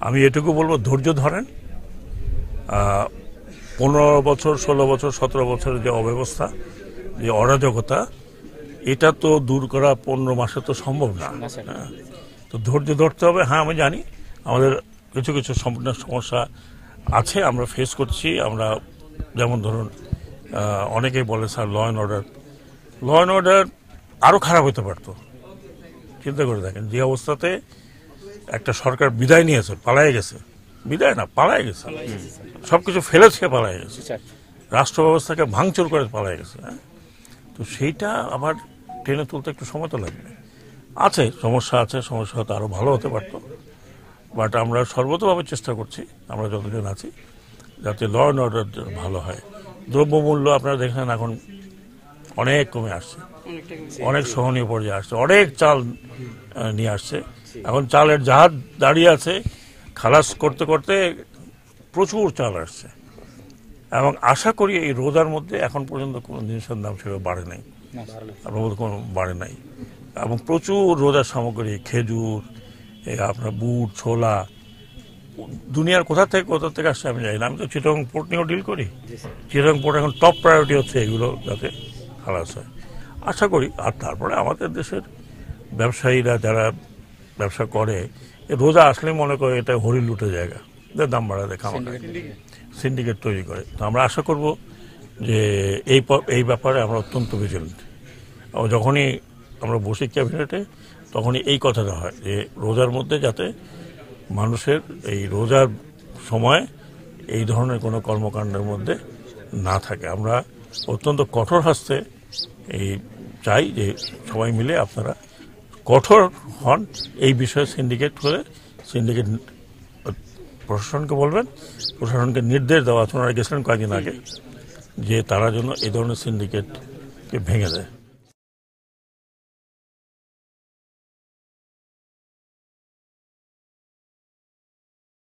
আমি এটুকু বলবো, ধৈর্য ধরেন। 15 বছর, 16 বছর, 17 বছরের যে অব্যবস্থা, যে অরাজকতা, এটা তো দূর করা 15 মাসে তো সম্ভব না। তো ধৈর্য ধরতে হবে। হ্যাঁ, আমি জানি আমাদের কিছু কিছু সম্পূর্ণ সমস্যা আছে, আমরা ফেস করছি। আমরা যেমন ধরুন, অনেকেই বলে স্যার ল অ্যান্ড অর্ডার আরও খারাপ হতে পারত। চিন্তা করে দেখেন, যে অবস্থাতে একটা সরকার বিদায় নিয়েছে, পালায় গেছে, বিদায় না পালায় গেছে, সবকিছু ফেলেছে, পালায় গেছে, রাষ্ট্র ব্যবস্থাকে ভাঙচুর করে পালায় গেছে। তো সেইটা আবার টেনে তুলতে একটু সময় তো লাগবে। সমস্যা আছে, সমস্যা হয়তো আরও ভালো হতে পারতো, বাট আমরা সর্বতভাবে চেষ্টা করছি, আমরা যতজন আছি, যাতে ল অ্যান্ড অর্ডার ভালো হয়। দ্রব্যমূল্য আপনারা দেখেন এখন অনেক কমে আসছে, অনেক সহনীয় পর্যায়ে আসছে, অনেক চাল নিয়ে আসছে। এখন চালের জাহাজ দাঁড়িয়ে আছে, খালাস করতে করতে প্রচুর চাল আসছে। এবং আশা করি এই রোজার মধ্যে এখন পর্যন্ত কোনো জিনিসের দাম সেভাবে বাড়ে নাই, কোনো বাড়ে নাই। এবং প্রচুর রোজার সামগ্রী, খেজুর, আপনার বুট, ছোলা, দুনিয়ার কোথা থেকে আসছে আমি জানি না। আমি তো চিটাগং পোর্ট নিয়েও ডিল করি। চিটাগং পোর্ট এখন টপ প্রায়োরিটি হচ্ছে এগুলো যাতে খালাস হয়, আশা করি। আর তারপরে আমাদের দেশের ব্যবসায়ীরা যারা ব্যবসা করে, রোজা আসলে মনে করে এটা হরি লুটে জায়গা, দাম বাড়াতে খামাখা সিন্ডিকেট তৈরি করে। তো আমরা আশা করব যে এই ব্যাপারে আমরা অত্যন্ত ভিজিলেন্ট। যখনই আমরা বসি ক্যাবিনেটে, তখনই এই কথাটা হয় যে রোজার মধ্যে যাতে মানুষের এই রোজার সময় এই ধরনের কোনো কর্মকাণ্ডের মধ্যে না থাকে। আমরা অত্যন্ত কঠোর হস্তে চাই যে সবাই মিলে আপনারা কঠোর হন এই বিষয়ে। সিন্ডিকেট প্রশাসনকে বলবেন, প্রশাসনকে নির্দেশ দেওয়া আছে, ওনারা গেছিলেন কয়েকদিন আগে, যে তারা যেন এই ধরনের সিন্ডিকেটকে ভেঙে দেয়।